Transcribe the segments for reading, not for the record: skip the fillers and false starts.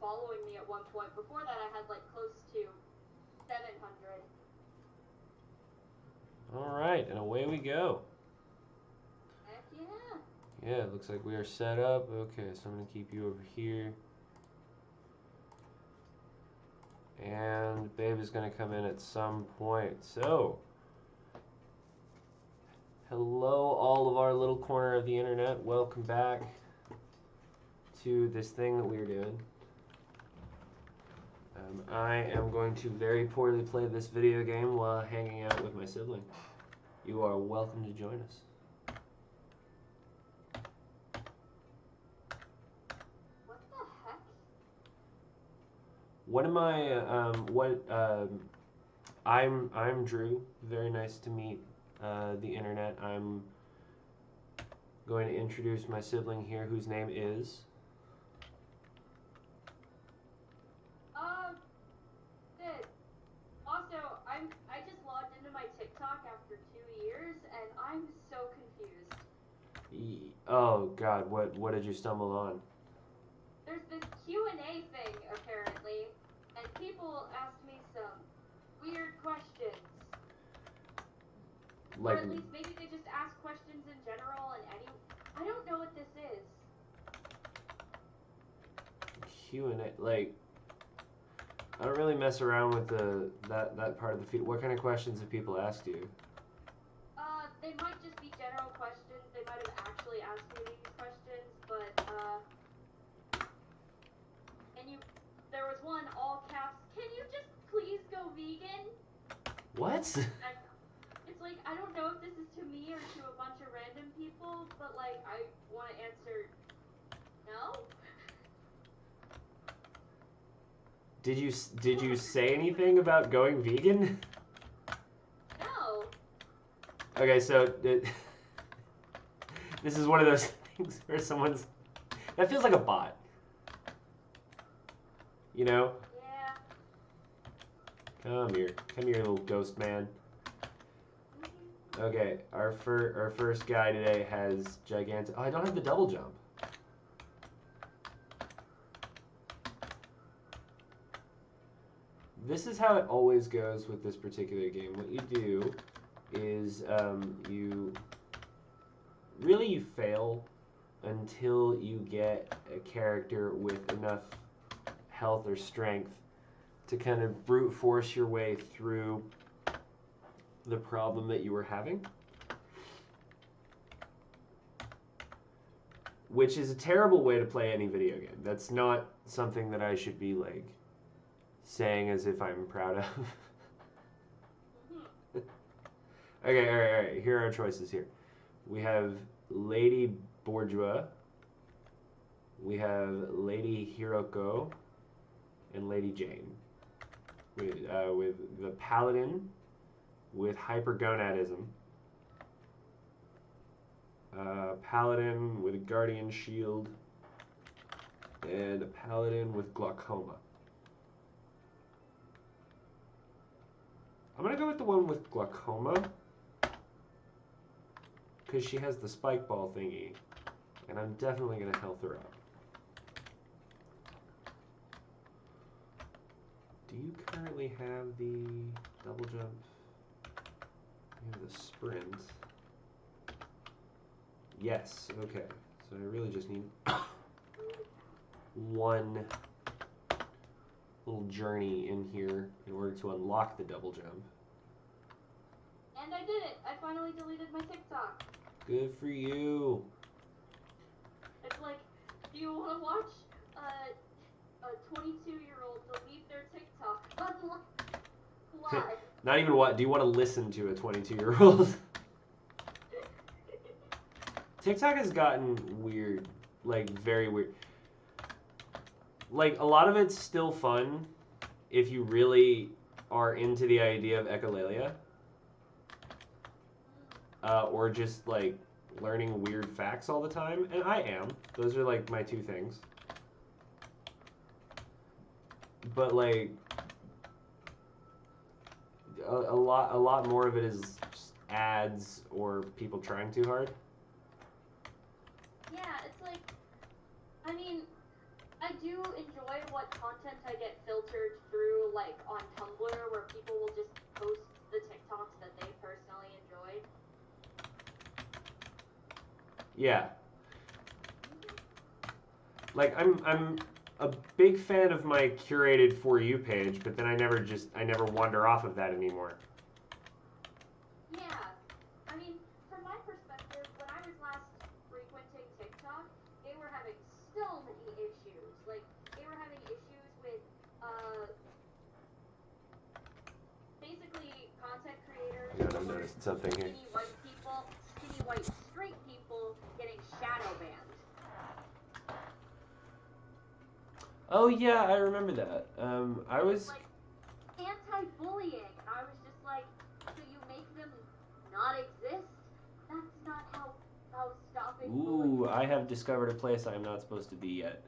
following me at one point. Before that, I had like close to 700. All right, and away we go. Heck yeah. Yeah, it looks like we are set up. Okay, so I'm going to keep you over here. And Babe is going to come in at some point. So, hello, all of our little corner of the internet. Welcome back to this thing that we're doing. I am going to very poorly play this video game while hanging out with my sibling. You are welcome to join us. What the heck? What am I, I'm Drew. Very nice to meet the internet. I'm going to introduce my sibling here, whose name is... Sid. Also, I just logged into my TikTok after 2 years, and I'm so confused. Oh God, what did you stumble on? There's this Q&A thing, apparently, and people asked me some weird questions. Like, or at least maybe they just ask questions in general, and I don't know what this is. Q&A, like, I don't really mess around with that part of the feed. What kind of questions have people asked you? They might just be general questions. They might have actually asked me these questions, but, there was one, all caps, can you just please go vegan? What? And it's like, I don't know if this is to me or to a bunch of random people, but, like, I want to answer no? Did you say anything about going vegan? No. Okay, so this is one of those things where someone's... That feels like a bot. You know? Yeah. Come here, little ghost man. Okay, our first guy today has gigantic... Oh, I don't have the double jump. This is how it always goes with this particular game. What you do is you fail until you get a character with enough health or strength to kind of brute force your way through the problem that you were having. Which is a terrible way to play any video game. That's not something that I should be, like, saying as if I'm proud of. Okay, alright. Here are our choices here. We have Lady Bourgeois. We have Lady Hiroko. And Lady Jane. With the Paladin. With Hypergonadism. Paladin with Guardian Shield. And a Paladin with Glaucoma. I'm going to go with the one with Glaucoma. Because she has the spike ball thingy. And I'm definitely going to health her up. Do you currently have the double jump? You have the sprint. Yes, okay. So I really just need one little journey in here in order to unlock the double jump. And I did it! I finally deleted my TikTok. Good for you. It's like, do you want to watch a 22-year-old delete their TikTok? Why? Not even what? Do you want to listen to a 22-year-old? TikTok has gotten weird, like very weird. Like a lot of it's still fun if you really are into the idea of echolalia, or just like learning weird facts all the time, and I am. Those are like my two things. But like a lot more of it is just ads or people trying too hard. Yeah, it's like, I mean, I do enjoy what content I get filtered through, like on Tumblr, where people will just post the TikToks that they personally enjoyed. Yeah. Like I'm a big fan of my curated For You page, but then I never wander off of that anymore. Yeah. I mean, from my perspective, when I was last frequenting TikTok, they were having so many issues. Like, they were having issues with, basically content creators, God, I'm noticing something here. skinny white people, skinny white straight people getting shadow banned. Oh yeah, I remember that. I was like anti-bullying, and I was just like, so you make them not exist? That's not how stopping bullying. Ooh, I have discovered a place I am not supposed to be yet.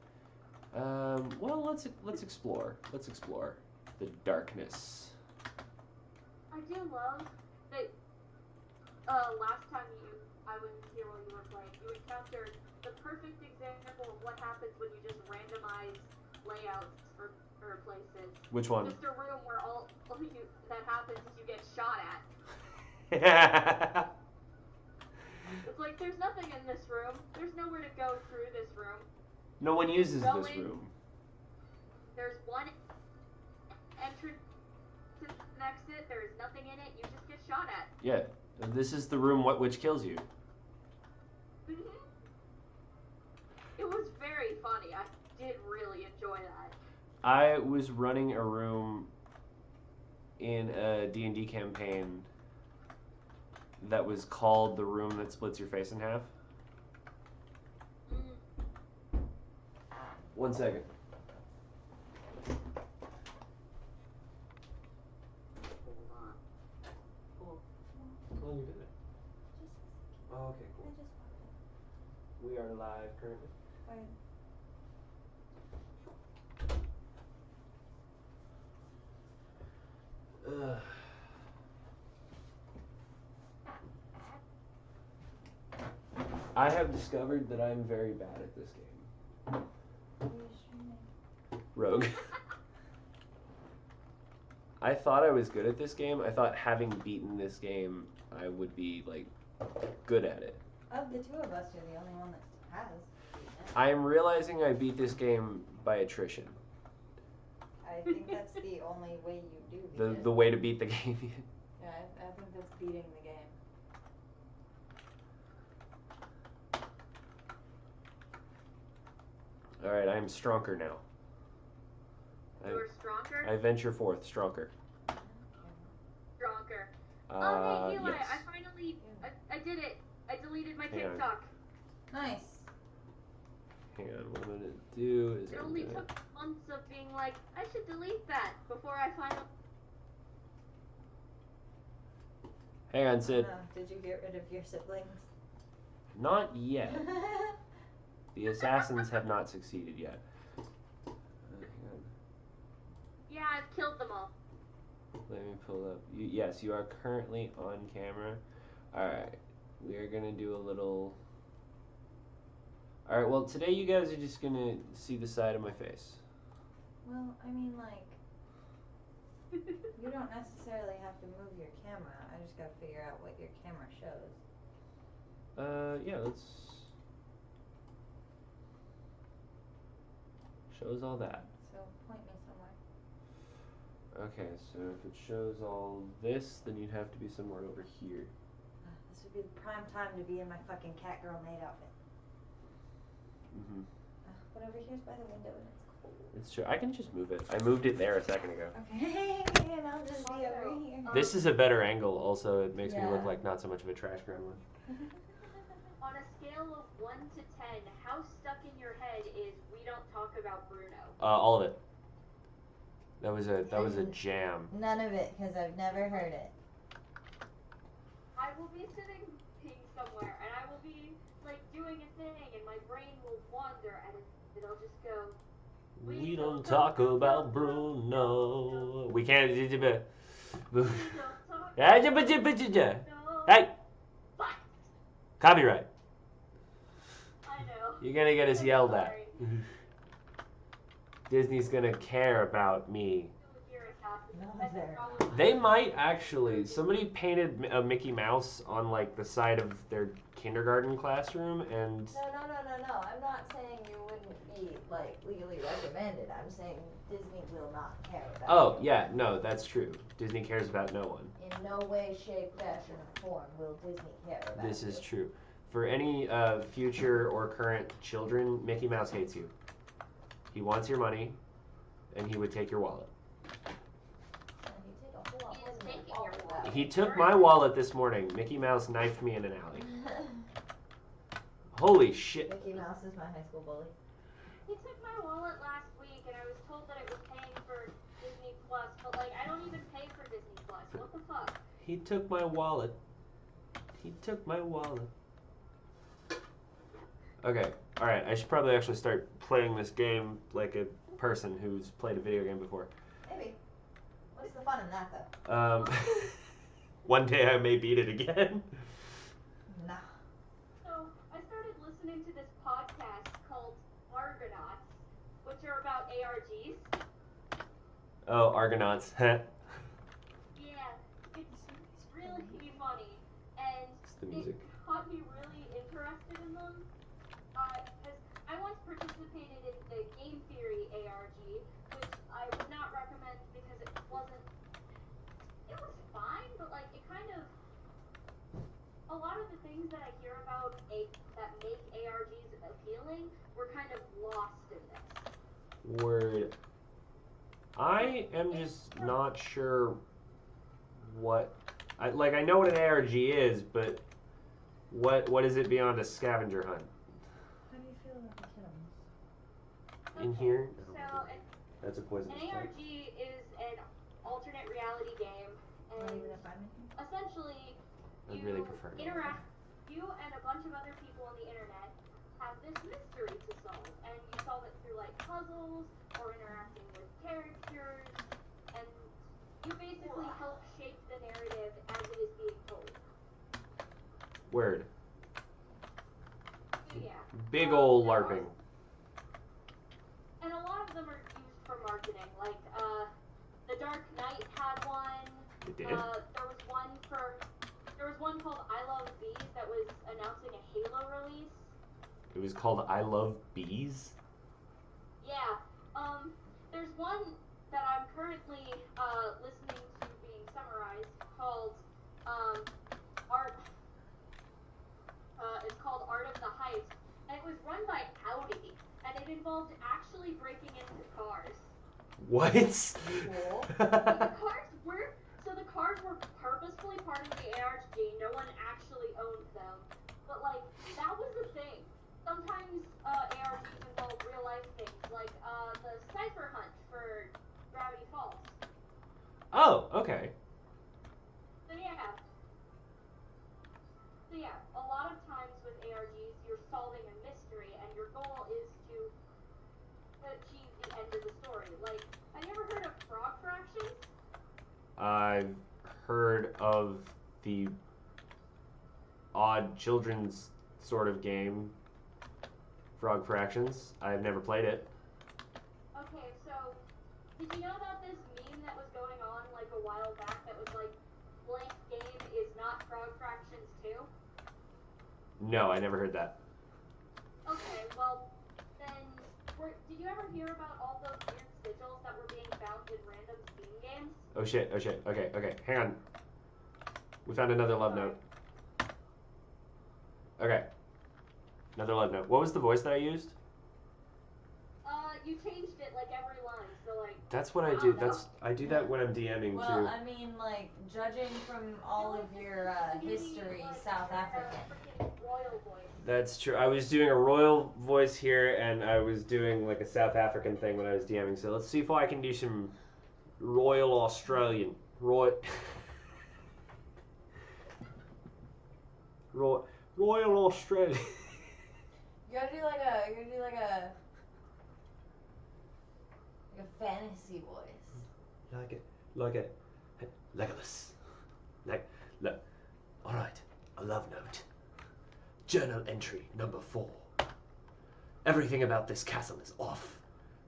Well, let's explore. Let's explore the darkness. I do love that. Last time I was here while you were playing, you encountered the perfect example of what happens when you just randomize layouts for places. Which one? Just a room where all that happens is you get shot at. It's like, there's nothing in this room. There's nowhere to go through this room. No one uses this room. There's one entrance to an exit. There is nothing in it. You just get shot at. Yeah, and this is the room which kills you. It was very funny. I did really enjoy that. I was running a room in a D&D campaign that was called the room that splits your face in half. 1 second. How long you been there? Oh, okay, cool. We are live currently. I have discovered that I'm very bad at this game. Rogue. I thought I was good at this game. I thought having beaten this game, I would be, like, good at it. Of the two of us, you're the only one that has. I'm realizing I beat this game by attrition. I think that's the only way you do beat it. The way to beat the game. Yeah, I think that's beating the game. Alright, I'm stronger now. You're stronger? I venture forth, stronger. Stronger. Oh, hey, Eli, yes. I finally, I did it. I deleted my TikTok. Nice. Hang on, what I'm going to do is It only took months of being like, I should delete that before I finally... Hang on, Sid. Did you get rid of your siblings? Not yet. The assassins have not succeeded yet. Hang on. Yeah, I've killed them all. Let me pull up. Yes, you are currently on camera. Alright, we are going to do a little... Alright, well, today you guys are just going to see the side of my face. Well, I mean, like, you don't necessarily have to move your camera. I just gotta figure out what your camera shows. Yeah, let's... Shows all that. So, point me somewhere. Okay, so if it shows all this, then you'd have to be somewhere over here. This would be the prime time to be in my fucking Catgirl maid outfit. Mm-hmm. But over here's by the window and it's cold. It's true. I can just move it. I moved it there a second ago. Okay, and I'll just be over here. This is a better angle, also. It makes me look Yeah. like not so much of a trash gremlin. On a scale of 1 to 10, how stuck in your head is We Don't Talk About Bruno? All of it. That was a jam. None of it, because I've never heard it. I will be sitting somewhere, and I will be, like, doing a thing, and my brain will wander, and it'll just go... We don't talk about Bruno. We can't... We don't talk Hey! Hey! What? Copyright. I know. You're gonna get us I'm yelled at. sorry. Disney's gonna care about me. Here it happens. No, That's they're probably- They might actually. Somebody painted a Mickey Mouse on like the side of their kindergarten classroom, and No. I'm not saying you wouldn't be like legally recommended. I'm saying Disney will not care about oh you. yeah, no, that's true. Disney cares about no one. In no way, shape, fashion, or form will Disney care about This you. is true. For any future or current children, Mickey Mouse hates you. He wants your money, and he would take your wallet. And you take a whole lot He more is than taking all your of wallet. that. He took my wallet this morning. Mickey Mouse knifed me in an alley. Holy shit. Mickey Mouse is my high school bully. He took my wallet last week, and I was told that it was paying for Disney Plus, but like I don't even pay for Disney Plus. What the fuck? He took my wallet. He took my wallet. Okay, alright, I should probably actually start playing this game like a person who's played a video game before. Maybe. What's the fun in that though? One day I may beat it again. Nah. So I started listening to this podcast called Argonauts, which are about ARGs. Oh, Argonauts. Heh. Yeah, it's really funny, and It's the music. it got me really interested in them. Because I once participated in the Game Theory ARG, which I would not recommend because it was fine, but like it kind of, a lot of the things that I hear about that make ARGs appealing were kind of lost in this. Word. I am just not sure what I know what an ARG is, but what is it beyond a scavenger hunt? How do you feel about the Kittles? In Okay, here? So That's a poisonous an type. ARG is an alternate reality game, Not and even if I'm in here? essentially I'd you really prefer not. interact. You and a bunch of other people on the internet have this mystery to solve, and you solve it through like puzzles or interacting with characters, and you basically help shape the narrative as it is being told. Word. So yeah, Big ol' there are- LARPing. and a lot of them are used for marketing. Like The Dark Knight had one. It did? There was one called I Love Bees that was announcing a Halo release. It was called I Love Bees? Yeah. There's one that I'm currently listening to being summarized called Art. It's called Art of the Heist, and it was run by Audi, and it involved actually breaking into cars. What? Cool. The cars were purposefully part of the ARG. No one actually owned them, but like that was the thing. Sometimes ARGs involve real life things, like the Cipher Hunt for Gravity Falls. Oh, okay. So yeah, a lot of times with ARGs, you're solving a mystery, and your goal is to achieve the end of the story. Like, have you ever heard of Frog Fractions? I've heard of the odd children's sort of game, Frog Fractions. I've never played it. Okay, so did you know about this meme that was going on like a while back that was like, blank game is not Frog Fractions 2? No, I never heard that. Okay, well, then, did you ever hear about all those weird sigils that were being found in random Steam games? Oh shit, oh shit. Okay, hang on. We found another love note. Okay. Another love note. What was the voice that I used? You changed it like every line, so like... That's what I do. I do that when I'm DMing Well, too. I mean, like, judging from all of your history, South African. Royal voice. That's true. I was doing a royal voice here, and I was doing like a South African thing when I was DMing. So let's see if I can do some Royal Australian. Royal Australian. You gotta do like a fantasy voice. Like a Legolas. All right, a love note. Journal entry number 4. Everything about this castle is off.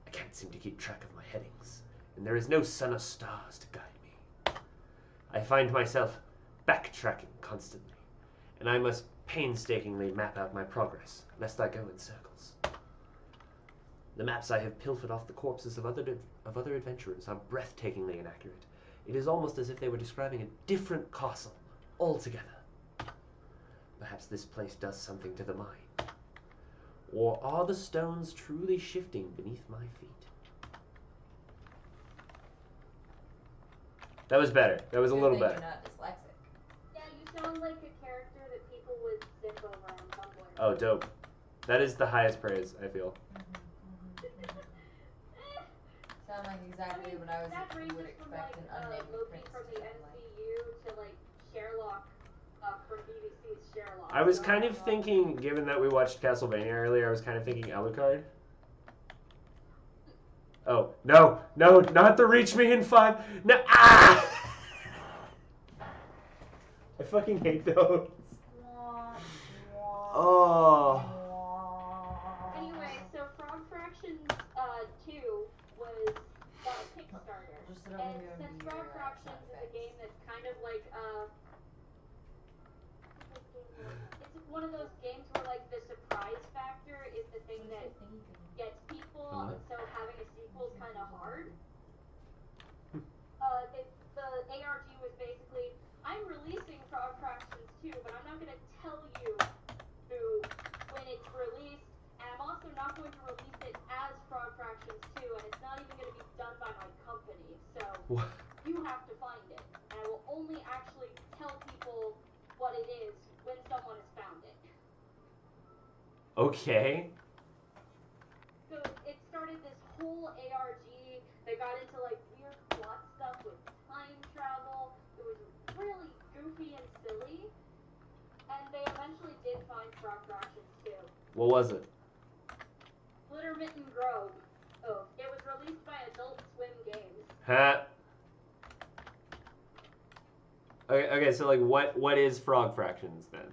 I can't seem to keep track of my headings, and there is no sun or stars to guide me. I find myself backtracking constantly, and I must painstakingly map out my progress, lest I go in circles. The maps I have pilfered off the corpses of other adventurers are breathtakingly inaccurate. It is almost as if they were describing a different castle altogether. Perhaps this place does something to the mind. Or are the stones truly shifting beneath my feet? That was better. That was a little better. You're not dyslexic. Yeah, you sound like a character that people would zip over on Tumblr. Oh, dope. That is the highest praise, I feel. Sound like exactly what I would expect an unnamed Loki prince from to the sound like. MCU to like Sherlock from BBC's Sherlock. I was kind of thinking, given that we watched Castlevania earlier, I was kind of thinking Alucard. Oh, no, no, not the reach me in 5. No, ah! I fucking hate those. Oh. Anyway, so Frog Fractions 2 was got a Kickstarter. Just sit over And here and since do Frog your Fractions sound is a effects. game that's kind of like it's one of those games where like the surprise factor is the thing that gets people, What? so having a sequel is kind of hard. The ARG was basically, I'm releasing Frog Fractions 2, but I'm not going to tell you when it's released, and I'm also not going to release it as Frog Fractions 2, and it's not even going to be done by my company, so What? you have to find it, and I will only actually tell people what it is when someone has found it. Okay. So it started this whole ARG. They got into like weird plot stuff with time travel. It was really goofy and silly. And they eventually did find Frog Fractions 2. What was it? Glittermitten Grove. Oh, it was released by Adult Swim Games. Huh? Okay, so like what is Frog Fractions then?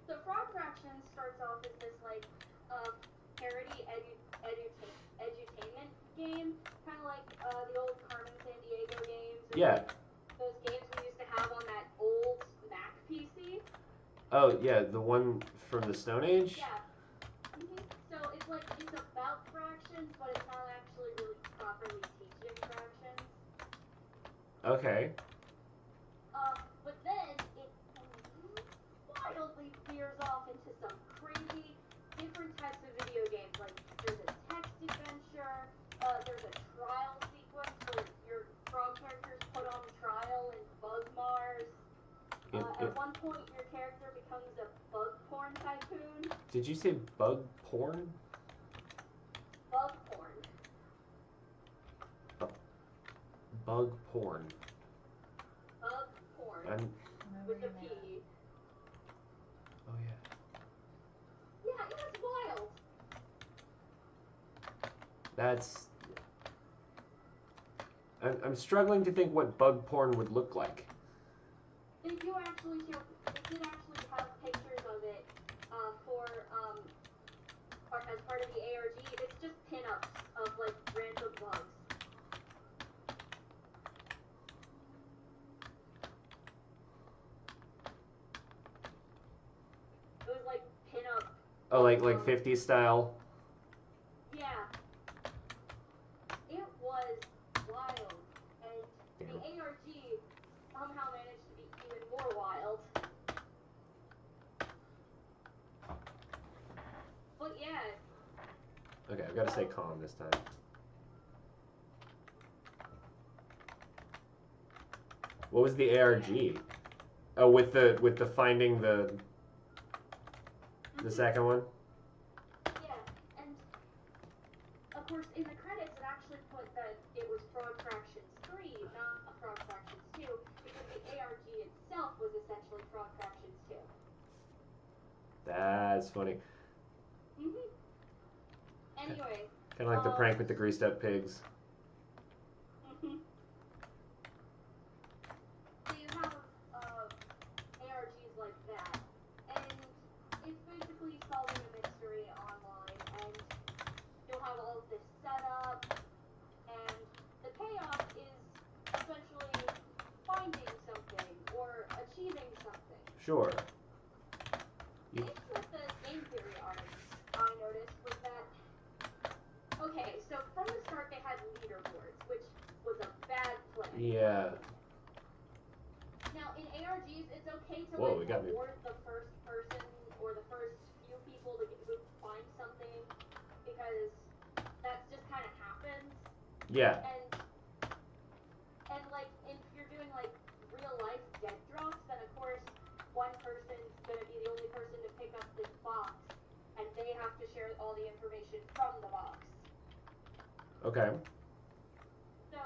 So Frog Fractions starts off as this like parody edutainment game, kind of like the old Carmen Sandiego games. Or Yeah. like those games we used to have on that old Mac PC. Oh yeah, the one from the Stone Age? Yeah. So it's like it's about fractions, but it's not actually really properly teaching fractions. Okay. But then it wildly veers off into some crazy different types of video games. Like there's a text adventure, there's a trial sequence where your frog character's put on trial in Bug Mars. At one point, your character becomes a bug porn tycoon. Did you say bug porn? Bug porn. Bug porn. Bug porn. With a P. Oh yeah. Yeah, it was wild. That's. I'm struggling to think what bug porn would look like. They did actually have pictures of it as part of the ARG. It's just pinups of like random bugs. It was like pinup. Oh, like 50s style. Yeah. It was wild, and the ARG somehow managed to be even more wild. But yeah. Okay, I've got to stay calm this time. What was the ARG? Oh, with the finding the second one. Yeah, and of course in the credits it actually put that it was Frog Fractions 3, not Frog Fractions 2, because the ARG itself was essentially Frog Fractions 2. That's funny. Anyway. Kind of like the prank with the greased up pigs. So you have ARGs like that, and it's basically solving a mystery online, and you'll have all of this setup, Sure. The issue with the game theory arcs, I noticed, was that, okay, so from the start they had leaderboards, which was a bad plan. Yeah. Now, in ARGs, it's okay to Whoa, we got me. reward the first person or the first few people to who find something, because that's just kind of happens. Yeah. And like, if you're doing like real life dead drops, then of course one person's gonna be the only person to pick up this box, and they have to share all the information from the box. Okay. So,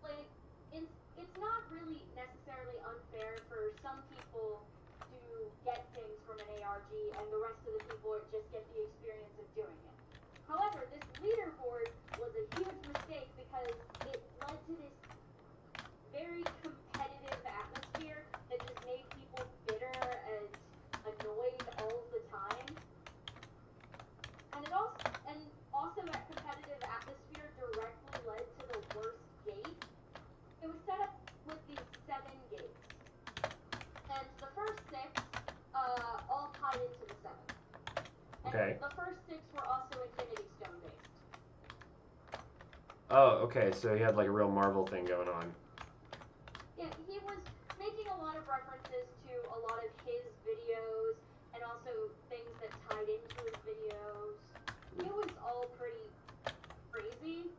like, it's not really necessarily unfair for some people to get things from an ARG, and the rest of the people just get the experience of doing it. However, this leaderboard was a huge mistake because it led to this very competitive atmosphere that just made people bitter and annoyed all of the time. And also that competitive atmosphere directly led to the worst gate. It was set up with these 7 gates, and the first 6 all tied into the 7th. Okay. And the first 6 were also Infinity Stone based. Oh, okay. So he had like a real Marvel thing going on. Yeah, he was making a lot of references to a lot of his videos and also things that tied into his videos. It was all pretty crazy.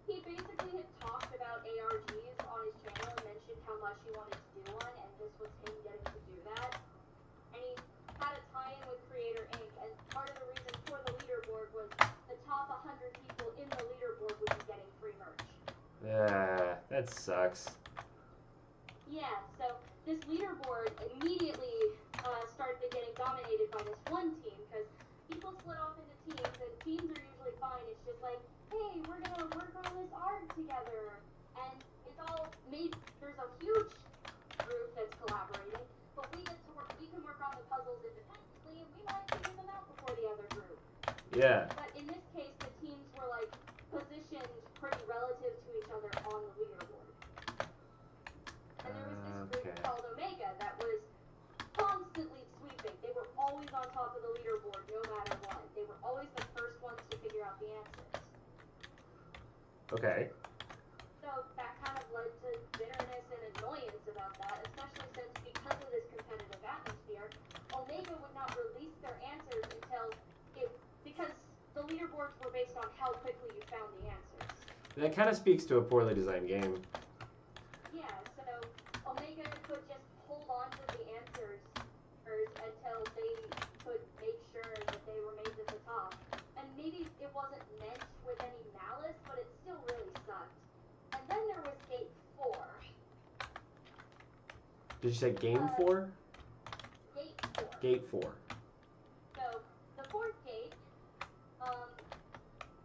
He basically had talked about ARGs on his channel and mentioned how much he wanted to do one, and this was him getting to do that. And he had a tie-in with Creator Inc., and part of the reason for the leaderboard was the top 100 people in the leaderboard would be getting free merch. That sucks. Yeah, so this leaderboard immediately started getting dominated by this one team, because people split off into teams, and teams are usually fine. It's just like, hey, we're gonna work on this art together, and it's all made. There's a huge group that's collaborating, but we get to work. We can work on the puzzles independently, and we might figure them out before the other group. Yeah. But in this case, the teams were like positioned pretty relative to each other on the leaderboard. And there was this group called Omega that was constantly sweeping. They were always on top of the leaderboard no matter what. They were always the first ones to figure out the answers. Okay. So that kind of led to bitterness and annoyance about that, especially since because of this competitive atmosphere, Omega would not release their answers because the leaderboards were based on how quickly you found the answers. That kind of speaks to a poorly designed game. Yeah, so Omega could just hold on to the answers until they could make sure that they remained at the top. And maybe it wasn't meant with any malice, but it still really sucked. And then there was Gate 4. Did you say Game 4? Gate 4. Gate 4. So, the 4th gate,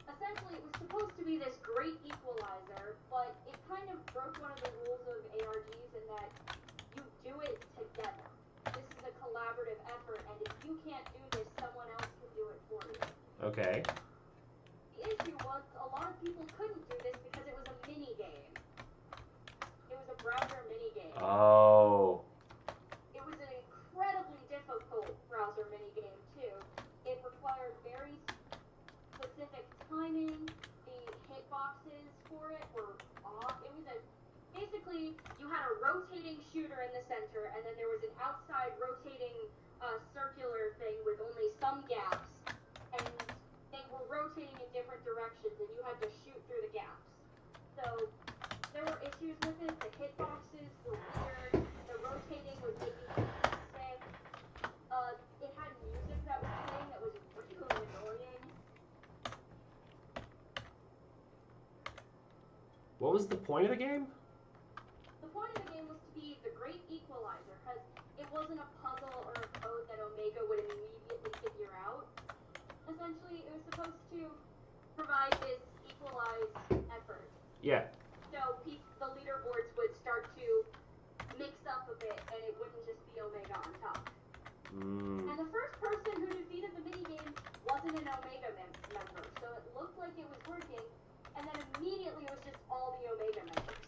essentially it was supposed to be this great equalizer, but it kind of broke one of the rules of ARGs in that you do it together. This is a collaborative effort, and if you can't do this, someone else can do it for you. Okay. The issue was a lot of people couldn't do this because it was a mini game. It was a browser mini game. Oh. It was an incredibly difficult browser mini game too. It required very specific timing. The hitboxes for it were off. It was basically you had a rotating shooter in the center, and then there was an outside rotating circular thing with only some gaps, and they were rotating in different directions, and you had to shoot through the gaps. So there were issues with it. The hitboxes were weird. The rotating was making people sick. It had music that was playing that was really annoying. What was the point of the game? The point of the game was to be the great equalizer, because it wasn't a puzzle or a code that Omega would immediately figure out. Essentially, it was supposed to provide this equalized effort. Yeah. So the leaderboards would start to mix up a bit, and it wouldn't just be Omega on top. And the first person who defeated the minigame wasn't an Omega member, so it looked like it was working, and then immediately it was just all the Omega members.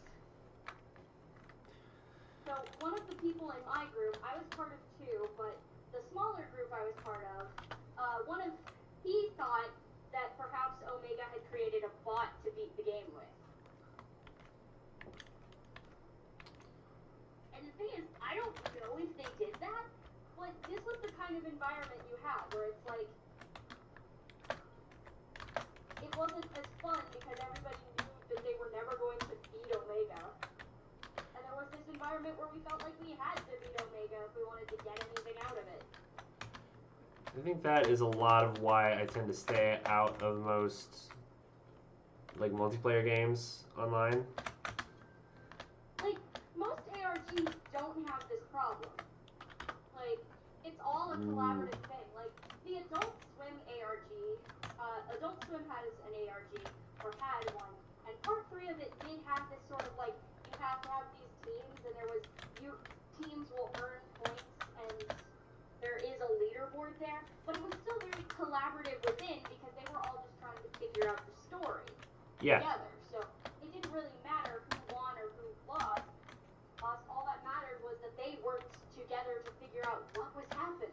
So one of the people in my group, I was part of two, but the smaller group I was part of, he thought that perhaps Omega had created a bot to beat the game with. And the thing is, I don't know if they did that, but this was the kind of environment you had where it's like, it wasn't as fun because everybody knew that they were never going to beat Omega. And there was this environment where we felt like we had to beat Omega if we wanted to get anything out of it. I think that is a lot of why I tend to stay out of most like multiplayer games online. Like, most ARGs don't have this problem. Like, it's all a collaborative thing. Like, the Adult Swim ARG, Adult Swim has an ARG, or had one, and part 3 of it did have this sort of like, you have to have these teams, and teams will earn points, and there is a leaderboard there, but it was still very collaborative within because they were all just trying to figure out the story together. So it didn't really matter who won or who lost. All that mattered was that they worked together to figure out what was happening.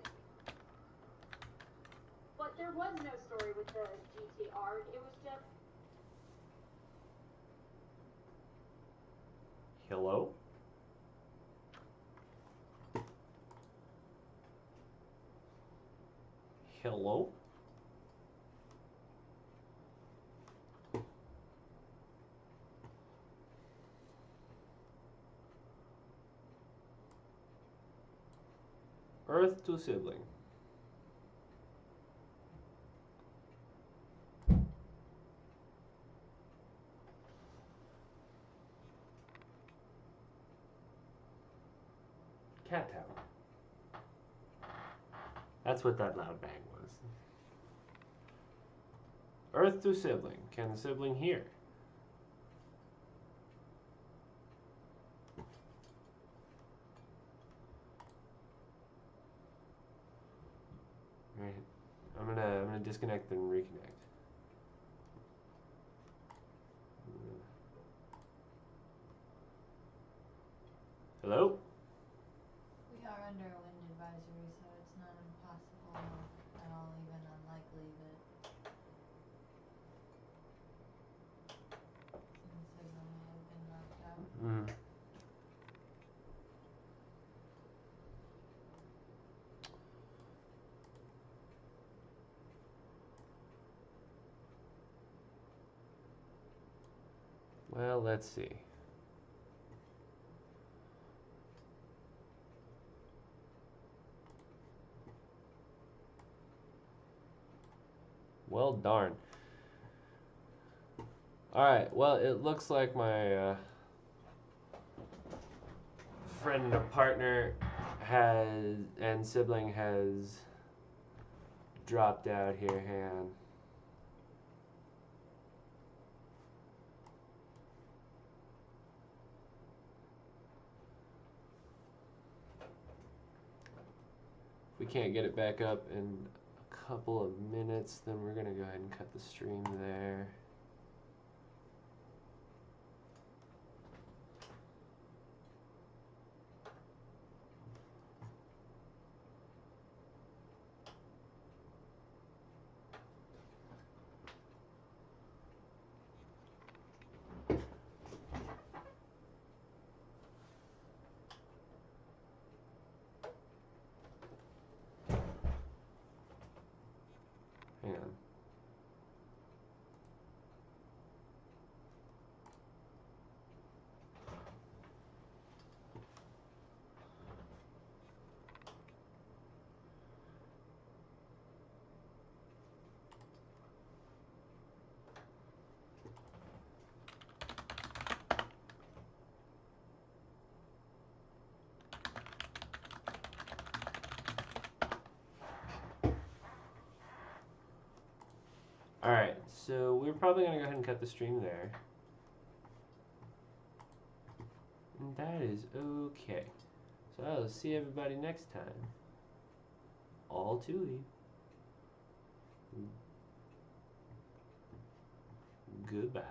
But there was no story with the GTR. It was just... Hello? Hello? Earth to sibling. Cat town. That's what that loud bang was. Earth to sibling. Can the sibling hear? Right. I'm gonna disconnect and reconnect. Hello? We are under a wind advisory, so it's not impossible at all, even unlikely that some signal may have been knocked out. Mm. Well, let's see. Well, darn. Alright, well, it looks like my friend and partner and sibling has dropped out here. Hang on. If we can't get it back up in a couple of minutes, then we're gonna go ahead and cut the stream there. Hang on. Alright, so we're probably going to go ahead and cut the stream there. And that is okay. So I'll see everybody next time. All Tuli. Goodbye.